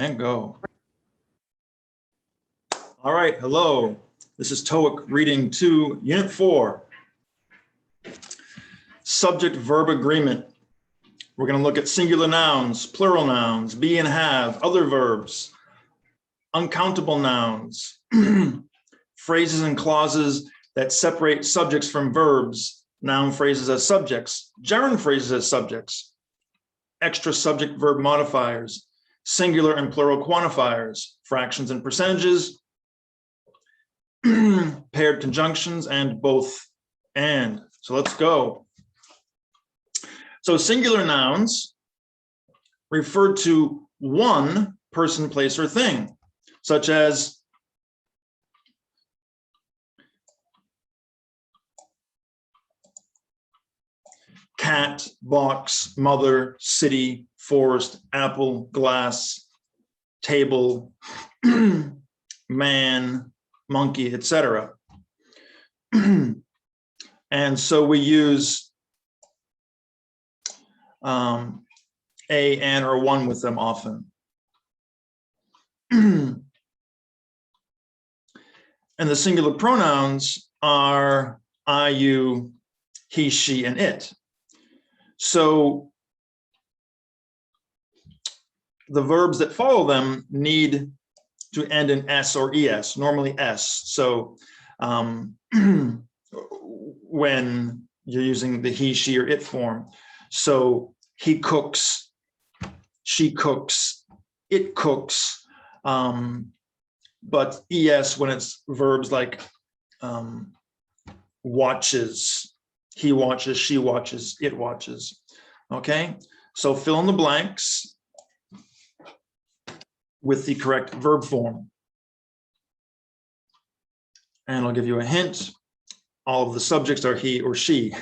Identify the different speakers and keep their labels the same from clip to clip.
Speaker 1: And go. All right, hello. This is TOEIC reading 2, Unit 4. Subject-verb agreement. We're going to look at singular nouns, plural nouns, be and have, other verbs, uncountable nouns, phrases and clauses that separate subjects from verbs, noun phrases as subjects, gerund phrases as subjects, extra subject-verb modifiers, singular and plural quantifiers, fractions and percentages, paired conjunctions, and both and. So let's go. So singular nouns refer to one person, place, or thing, such as cat, box, mother, city, forest, apple, glass, table, man, monkey, etc. And so we use a, an, or one with them often. And the singular pronouns are I, you, he, she, and it. So the verbs that follow them need to end in s or es, normally s. So when you're using the he, she, or it form. So he cooks, she cooks, it cooks. But es when it's verbs like watches, he watches, she watches, it watches. Okay, so fill in the blanks with the correct verb form. And I'll give you a hint. All of the subjects are he or she.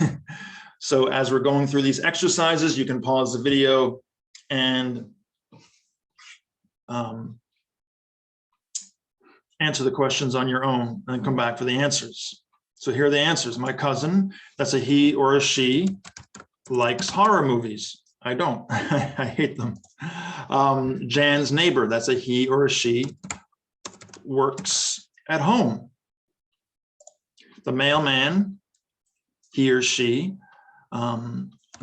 Speaker 1: So as we're going through these exercises, you can pause the video and answer the questions on your own and come back for the answers. So here are the answers. My cousin, that's a he or a she, likes horror movies. I don't. I hate them. Jan's neighbor, that's a he or a she, works at home. The mailman, he or she,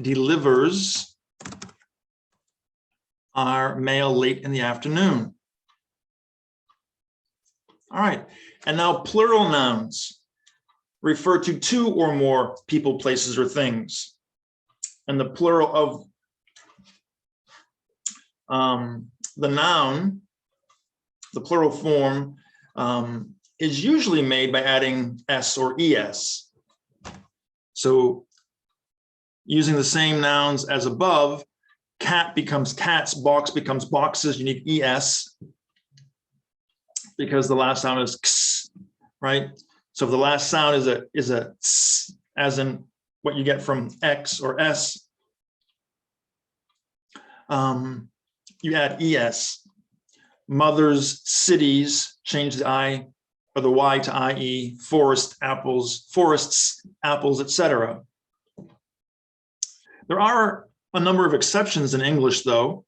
Speaker 1: delivers our mail late in the afternoon. All right, and now plural nouns refer to two or more people, places, or things. And the plural of the noun, the plural form, is usually made by adding s or es. So using the same nouns as above, cat becomes cats, box becomes boxes. You need es because the last sound is x, right? So if the last sound is a ts, as in what you get from x or s, you add es. Mothers, cities, change the I or the Y to IE, forest, apples, forests, apples, etc. There are a number of exceptions in English, though.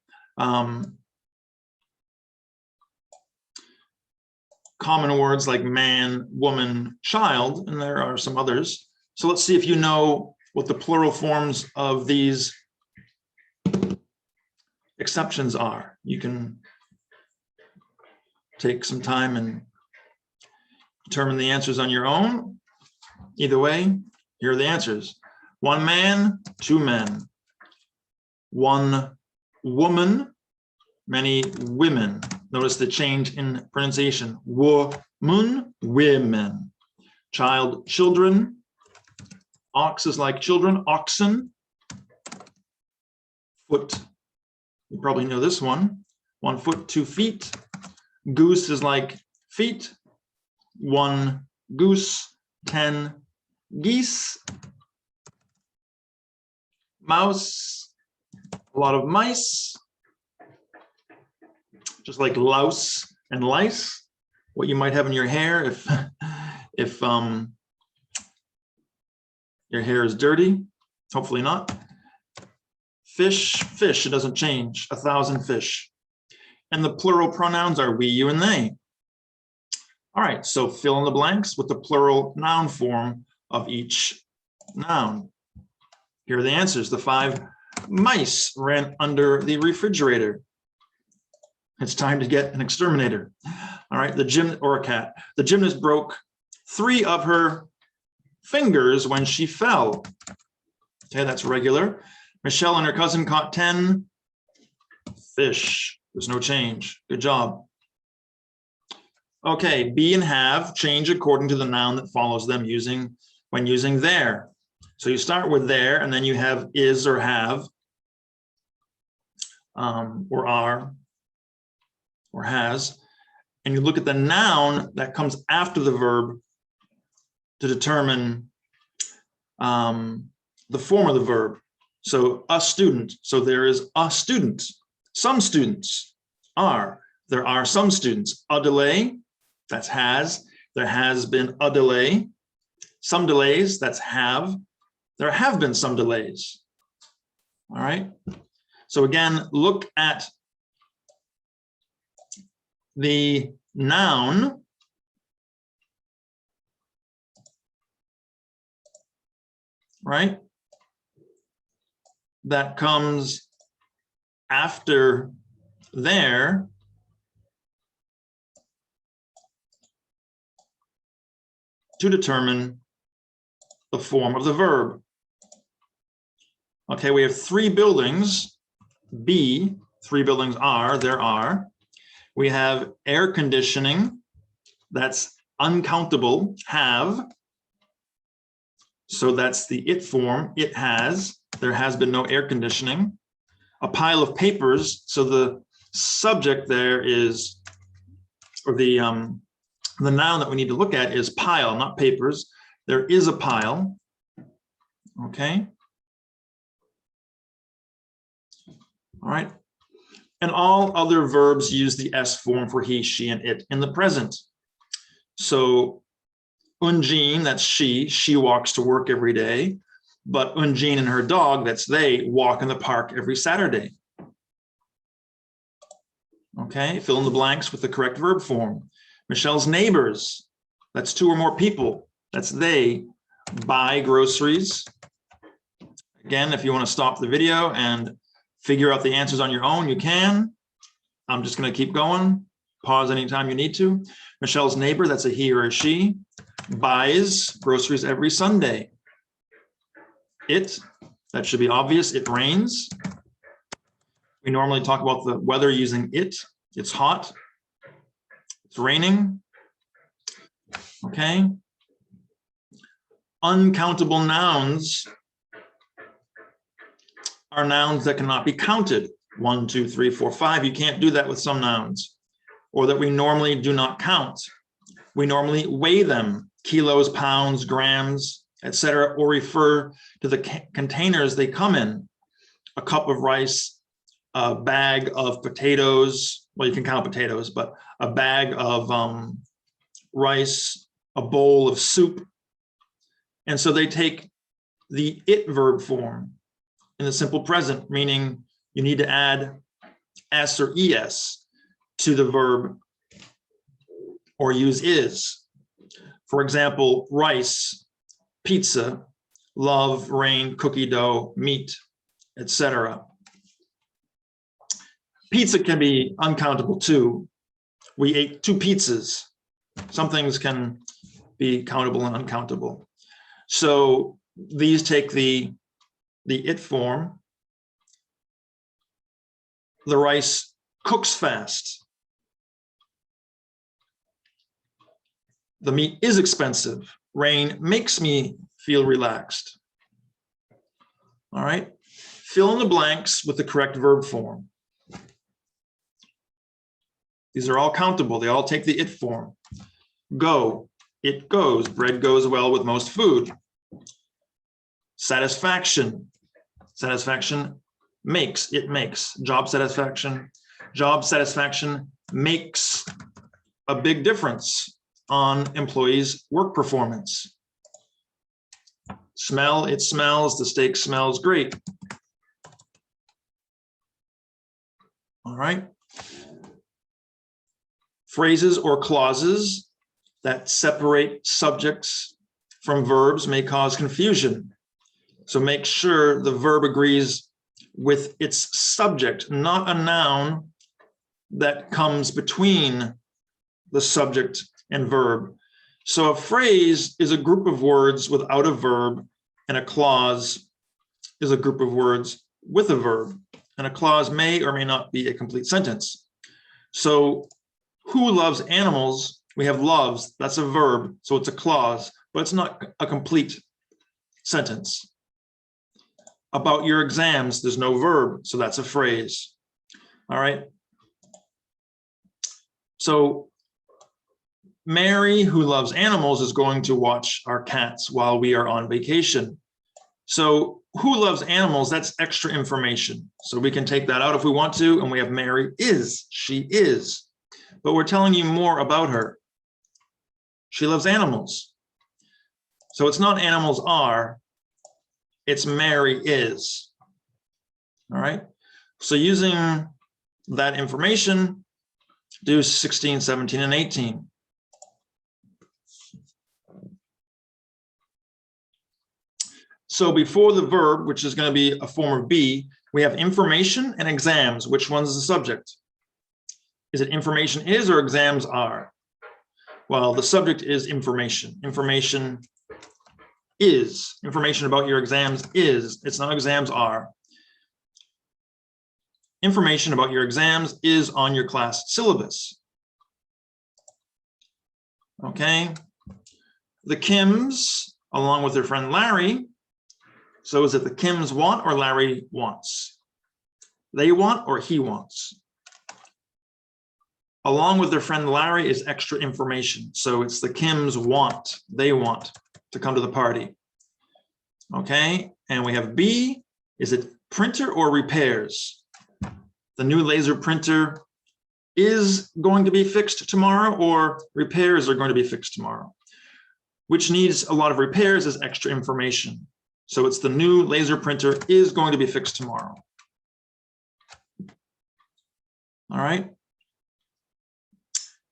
Speaker 1: Common words like man, woman, child, and there are some others. So let's see if you know what the plural forms of these exceptions are. You can take some time and determine the answers on your own. Either way, here are the answers. One man, two men. One woman, many women. Notice the change in pronunciation. Woman, women. Child, children. Ox is like children, oxen. Foot, you probably know this one. 1 foot, 2 feet. Goose is like feet. 1 goose, 10 geese. Mouse, a lot of mice. Just like louse and lice, what you might have in your hair if your hair is dirty. Hopefully not. Fish, fish, it doesn't change. 1,000 fish. And the plural pronouns are we, you, and they. All right, so fill in the blanks with the plural noun form of each noun. Here are the answers. The 5 mice ran under the refrigerator. It's time to get an exterminator. All right, or a cat. The gymnast broke 3 of her fingers when she fell. Okay, that's regular. Michelle and her cousin caught 10 fish. There's no change. Good job. Okay, be and have change according to the noun that follows them when using their. So you start with their, and then you have is or have, or are, or has, and you look at the noun that comes after the verb to determine the form of the verb. So a student. So there is a student. Some students are. There are some students. A delay. That's has. There has been a delay. Some delays. That's have. There have been some delays. All right. So again, look at the noun right that comes after there to determine the form of the verb. Okay, we have 3 buildings. B, 3 buildings are, there are. We have air conditioning, that's uncountable, have. So that's the it form, it has. There has been no air conditioning. A pile of papers, so the subject there is, or the noun that we need to look at is pile, not papers. There is a pile, okay? All right. And all other verbs use the S form for he, she, and it in the present. So Undine, that's she walks to work every day. But Undine and her dog, that's they, walk in the park every Saturday. Okay, fill in the blanks with the correct verb form. Michelle's neighbors, that's 2 or more people. That's they buy groceries. Again, if you want to stop the video and figure out the answers on your own, you can. I'm just going to keep going. Pause anytime you need to. Michelle's neighbor, that's a he or a she, buys groceries every Sunday. It, that should be obvious, it rains. We normally talk about the weather using it. It's hot. It's raining. Okay. Uncountable nouns are nouns that cannot be counted. 1, 2, 3, 4, 5. You can't do that with some nouns, or that we normally do not count. We normally weigh them, kilos, pounds, grams, etc., or refer to the containers they come in. A cup of rice, a bag of potatoes. Well, you can count potatoes, but a bag of rice, a bowl of soup. And so they take the it verb form in the simple present, meaning you need to add s or es to the verb or use is. For example, rice, pizza, love, rain, cookie dough, meat, etc. Pizza can be uncountable too. We ate 2 pizzas. Some things can be countable and uncountable. So these take the it form. The rice cooks fast. The meat is expensive. Rain makes me feel relaxed. All right. Fill in the blanks with the correct verb form. These are all countable. They all take the it form. Go, it goes. Bread goes well with most food. Satisfaction, satisfaction makes, it makes. Job satisfaction makes a big difference on employees' work performance. Smell, it smells. The steak smells great. All right. Phrases or clauses that separate subjects from verbs may cause confusion. So make sure the verb agrees with its subject, not a noun that comes between the subject and verb. So a phrase is a group of words without a verb, and a clause is a group of words with a verb. And a clause may or may not be a complete sentence. So who loves animals? We have loves, that's a verb, so it's a clause, but it's not a complete sentence. About your exams, there's no verb, so that's a phrase. All right. So Mary, who loves animals, is going to watch our cats while we are on vacation. So who loves animals? That's extra information. So we can take that out if we want to, and we have Mary is, she is. But we're telling you more about her. She loves animals. So it's not animals are, it's Mary is. All right. So using that information, do 16, 17, and 18. So before the verb, which is going to be a form of be, we have information and exams. Which one's the subject? Is it information is or exams are? Well, the subject is information. Information is. Information about your exams is. It's not exams are. Information about your exams is on your class syllabus. Okay. The Kims, along with their friend Larry. So is it the Kims want or Larry wants? They want or he wants? Along with their friend Larry is extra information. So it's the Kims want, they want to come to the party. Okay, and we have B, is it printer or repairs? The new laser printer is going to be fixed tomorrow, or repairs are going to be fixed tomorrow. Which needs a lot of repairs is extra information. So it's the new laser printer is going to be fixed tomorrow. All right.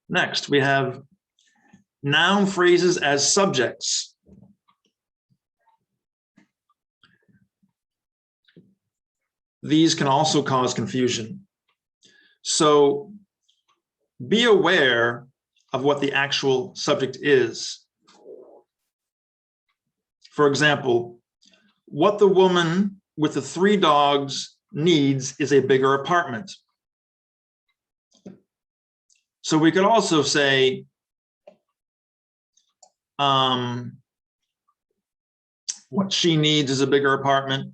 Speaker 1: Next, we have noun phrases as subjects. These can also cause confusion. So be aware of what the actual subject is. For example, what the woman with the 3 dogs needs is a bigger apartment. So we could also say, what she needs is a bigger apartment,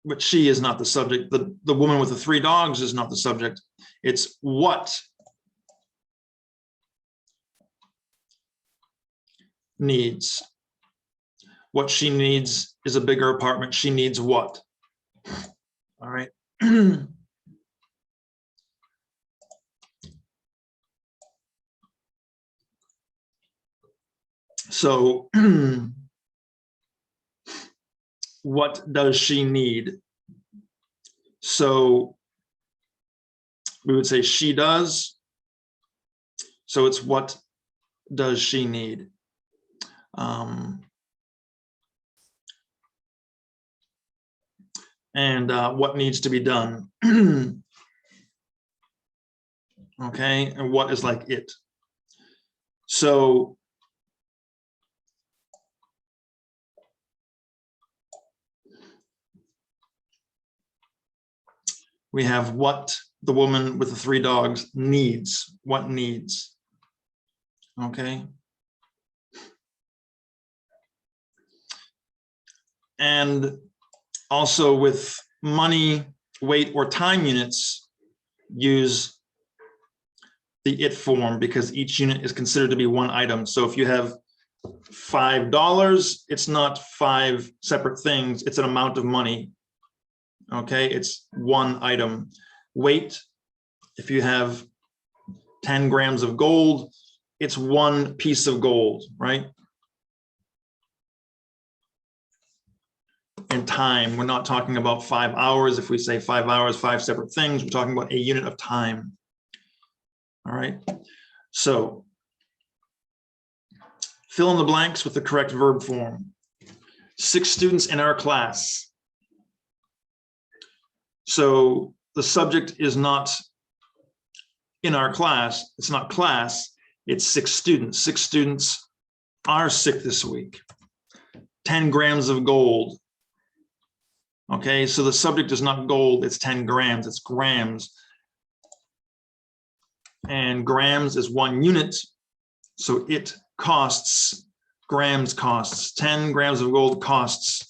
Speaker 1: but she is not the subject. The woman with the 3 dogs is not the subject. It's what needs. What she needs is a bigger apartment. She needs what? All right. So what does she need? So we would say she does. So it's what does she need? And what needs to be done. Okay, and what is like it. So we have what the woman with the 3 dogs needs. What needs? Okay. And also with money, weight, or time units, use the it form because each unit is considered to be one item. So if you have $5, it's not 5 separate things, it's an amount of money. Okay, it's one item. Weight, if you have 10 grams of gold, it's one piece of gold, right? And time, we're not talking about 5 hours. If we say 5 hours, 5 separate things, we're talking about a unit of time. All right, so fill in the blanks with the correct verb form. 6 students in our class. So the subject is not in our class, it's not class, it's 6 students. 6 students are sick this week. 10 grams of gold. Okay, so the subject is not gold, it's 10 grams, it's grams. And grams is 1 unit, so it costs, grams costs, 10 grams of gold costs.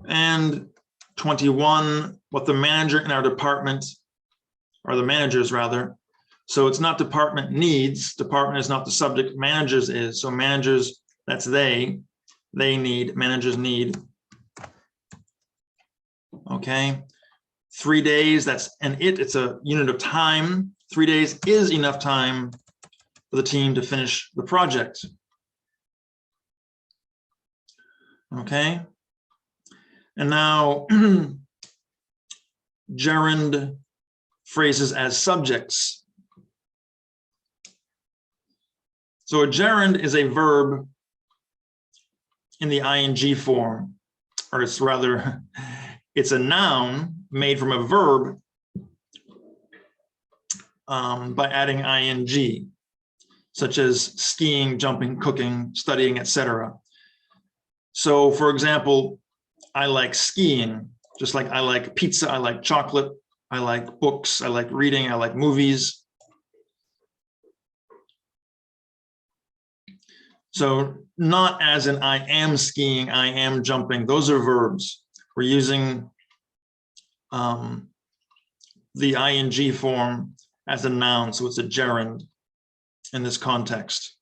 Speaker 1: And 21, what the manager in our department, or the managers rather, so it's not department needs, department is not the subject, managers is, so managers, that's they need, managers need. Okay, 3 days, that's an it's a unit of time. 3 days is enough time for the team to finish the project. Okay, and now gerund phrases as subjects. So a gerund is a verb in the ing form, or it's rather, it's a noun made from a verb by adding ing, such as skiing, jumping, cooking, studying, etc. So for example, I like skiing, just like I like pizza, I like chocolate, I like books, I like reading, I like movies. So not as in I am skiing, I am jumping, those are verbs. We're using the ing form as a noun, so it's a gerund in this context,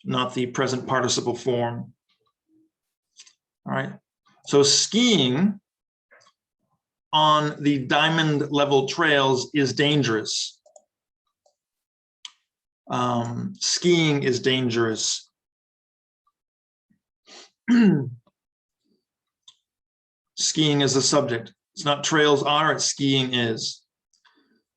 Speaker 1: not the present participle form. All right, so skiing on the diamond level trails is dangerous. Skiing is dangerous. Skiing is the subject. It's not trails are, it's skiing is.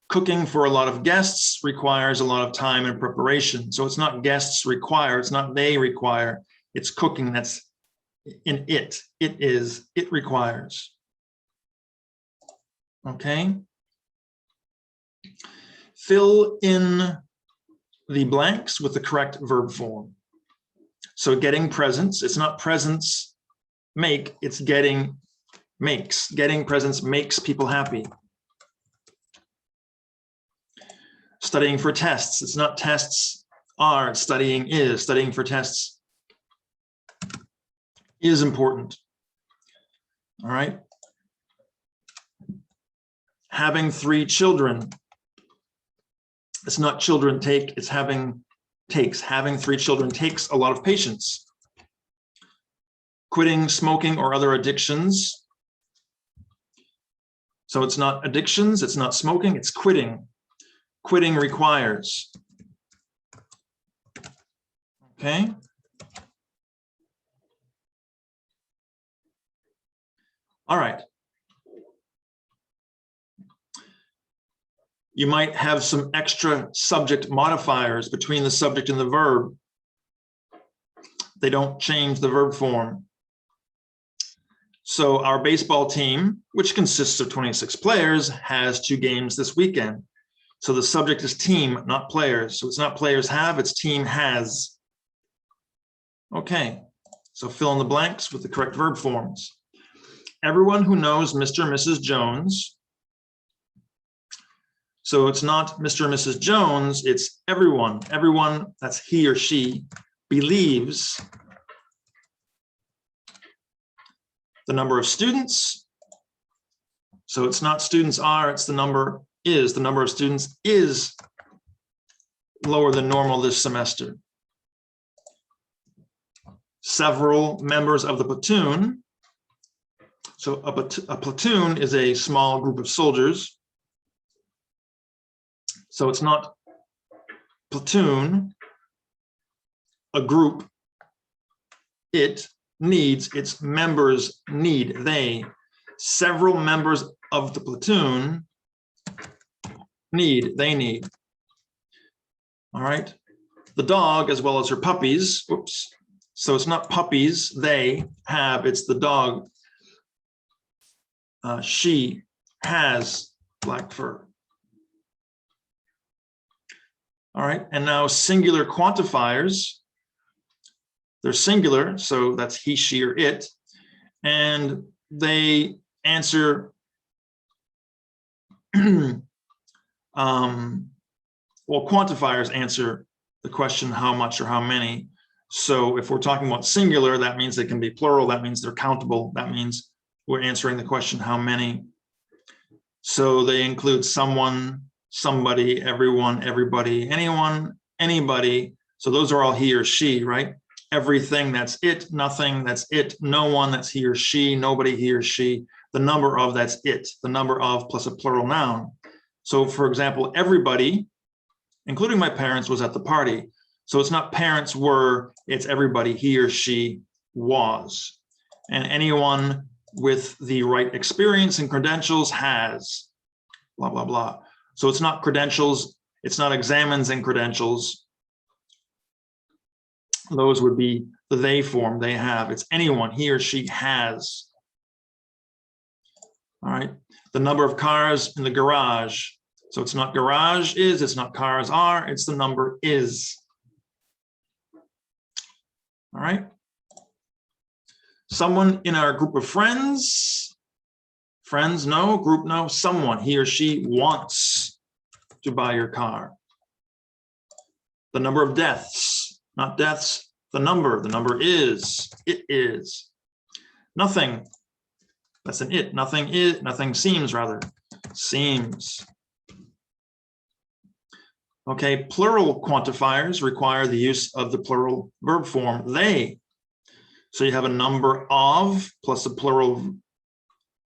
Speaker 1: Cooking for a lot of guests requires a lot of time and preparation. So it's not guests require, it's not they require, it's cooking that's in it. It is, it requires. Okay. Fill in the blanks with the correct verb form. So getting presents, it's not presents make, it's getting makes. Getting presents makes people happy. Studying for tests, it's not tests are, it's studying is. Studying for tests is important. All right. Having 3 children, it's not children take, it's having takes. Having 3 children takes a lot of patience. Quitting smoking or other addictions. So it's not addictions, it's not smoking, it's quitting. Quitting requires. Okay. All right. You might have some extra subject modifiers between the subject and the verb. They don't change the verb form. So our baseball team, which consists of 26 players, has 2 games this weekend. So the subject is team, not players. So it's not players have, it's team has. Okay, so fill in the blanks with the correct verb forms. Everyone who knows Mr. and Mrs. Jones. So it's not Mr. and Mrs. Jones, it's everyone. Everyone, that's he or she, believes the number of students. So it's not students are, it's the number is. The number of students is lower than normal this semester. Several members of the platoon. So a platoon is a small group of soldiers. So it's not platoon, a group, it needs, its members need, they. Several members of the platoon they need. All right. The dog, as well as her puppies, whoops. So it's not puppies they have, it's the dog. She has black fur. All right, and now singular quantifiers. They're singular, so that's he, she, or it. And they answer, well, quantifiers answer the question how much or how many. So if we're talking about singular, that means they can be plural. That means they're countable. That means we're answering the question how many. So they include someone, somebody, everyone, everybody, anyone, anybody. So those are all he or she, right? Everything, that's it. Nothing, that's it. No one, that's he or she. Nobody, he or she. The number of, that's it. The number of plus a plural noun. So for example, everybody, including my parents, was at the party. So it's not parents were, it's everybody, he or she was. And anyone with the right experience and credentials has, blah, blah, blah. So it's not credentials, it's not examines and credentials. Those would be the they form, they have. It's anyone, he or she has. All right, the number of cars in the garage. So it's not garage is, it's not cars are, it's the number is. All right. Someone in our group of friends. Friends, no. Group, no. Someone, he or she wants to buy your car. The number of deaths, not deaths. The number is, it is. Nothing, that's an it. Nothing is, nothing seems rather, seems. Okay, plural quantifiers require the use of the plural verb form, they. So you have a number of plus a plural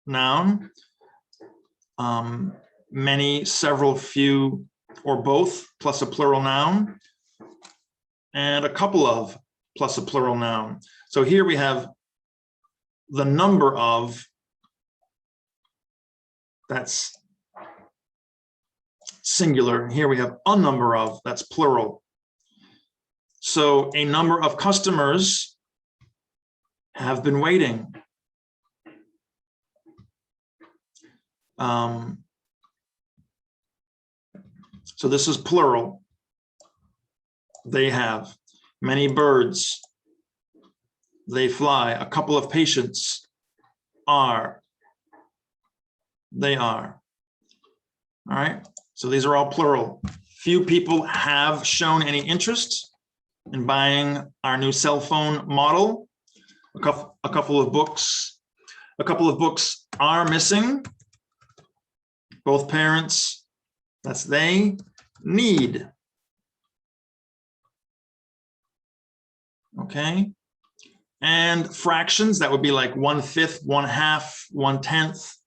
Speaker 1: noun, many, several, few, or both plus a plural noun, and a couple of plus a plural noun. So here we have the number of, that's singular. Here we have a number of, that's plural. So a number of customers have been waiting. So this is plural. They have. Many birds, they fly. A couple of patients are. They are. All right. So these are all plural. Few people have shown any interest in buying our new cell phone model. A couple of books. A couple of books are missing. Both parents, that's they, need. Okay. And fractions, that would be like 1/5, 1/2, 1/10,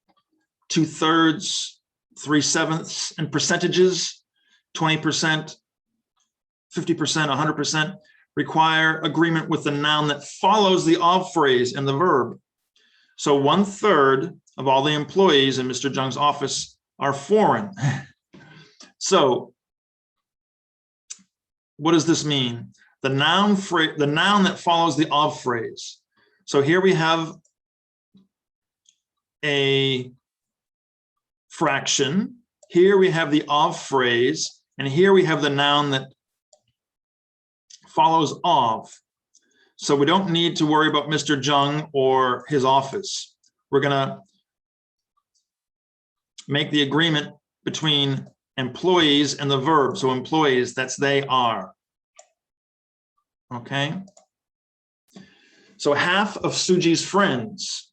Speaker 1: 2/3, 3/7, and percentages, 20%, 50%, 100%, require agreement with the noun that follows the of phrase and the verb. So 1/3 of all the employees in Mr. Jung's office are foreign. So what does this mean? The noun that follows the of phrase. So here we have a fraction. Here we have the of phrase, and here we have the noun that follows of. So we don't need to worry about Mr. Jung or his office. We're gonna make the agreement between employees and the verb. So employees, that's they are. Okay. So half of Suji's friends.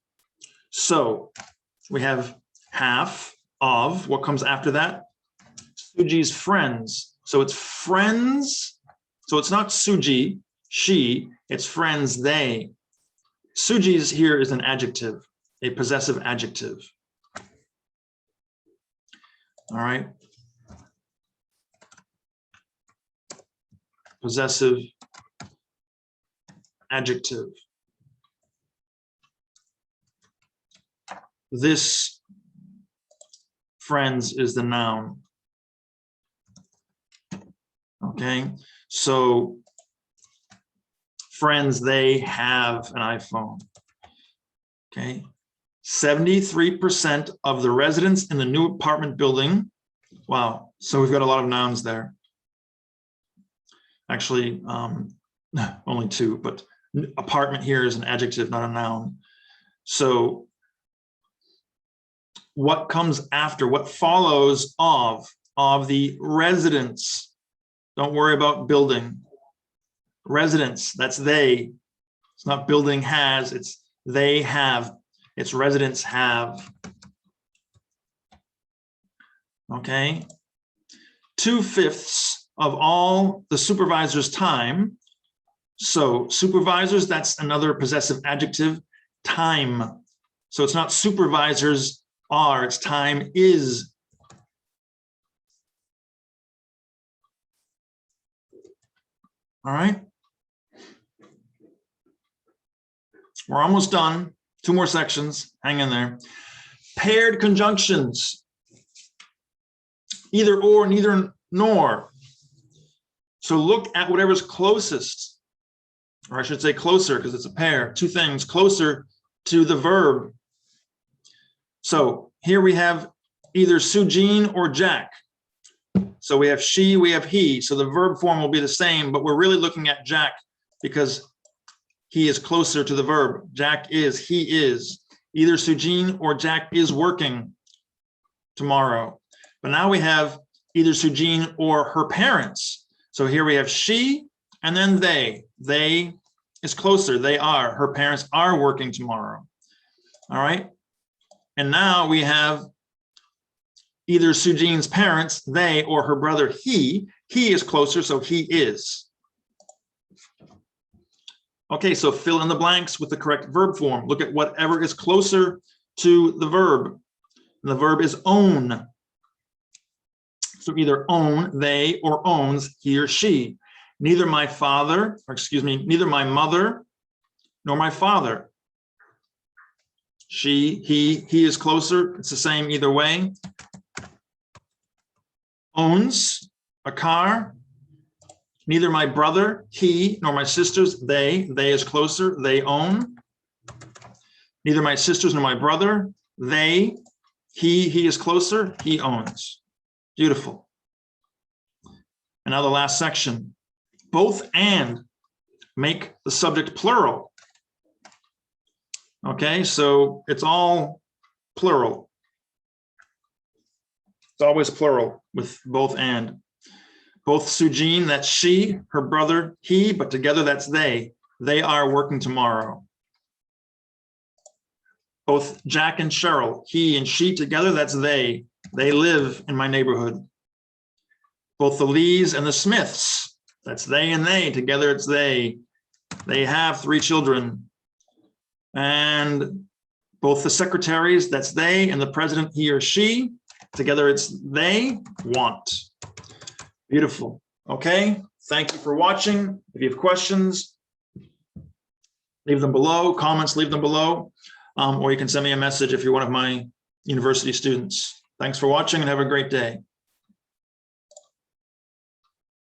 Speaker 1: So we have half of, what comes after that? Suji's friends. So it's friends. So it's not Suji, she, it's friends, they. Suji's here is an adjective, a possessive adjective. All right. Possessive adjective. this friends is the noun. Okay, so friends, they have an iPhone. Okay, 73% of the residents in the new apartment building. Wow, so we've got a lot of nouns there. Actually, only two, but apartment here is an adjective, not a noun. So what comes after, what follows of the residents? Don't worry about building. Residents, that's they. It's not building has, it's they have. It's residents have. Okay. 2/5 of all the supervisor's time. So supervisors, that's another possessive adjective, time. So it's not supervisors are, it's time is. All right. We're almost done. 2 more sections. Hang in there. Paired conjunctions. Either or, neither nor. So look at whatever's closest, or I should say closer because it's a pair. 2 things closer to the verb. So here we have either Sujin or Jack. So we have she, we have he. So the verb form will be the same, but we're really looking at Jack because he is closer to the verb. Jack is, he is. Either Sujin or Jack is working tomorrow. But now we have either Sujin or her parents. So here we have she and then they. They is closer, they are. Her parents are working tomorrow. All right. And now we have either Sujin's parents, they, or her brother, he. He is closer, so he is. Okay, so fill in the blanks with the correct verb form. Look at whatever is closer to the verb. And the verb is own. So either own, they, or owns, he or she. Neither my father, or excuse me, neither my mother nor my father. She, he is closer. It's the same either way. Owns a car. Neither my brother, he, nor my sisters, they is closer, they own. Neither my sisters nor my brother, they, he is closer, he owns. Beautiful. And now the last section. Both and make the subject plural. Okay, so it's all plural. It's always plural with both and. Both Sujin, that's she, her brother, he, but together that's they. They are working tomorrow. Both Jack and Cheryl, he and she together, that's they. They live in my neighborhood. Both the Lees and the Smiths, that's they and they, together it's they. They have 3 children. And both the secretaries, that's they, and the president, he or she, together it's they want. Beautiful. Okay. Thank you for watching. If you have questions, leave them below. Comments, leave them below. Or you can send me a message if you're one of my university students. Thanks for watching and have a great day.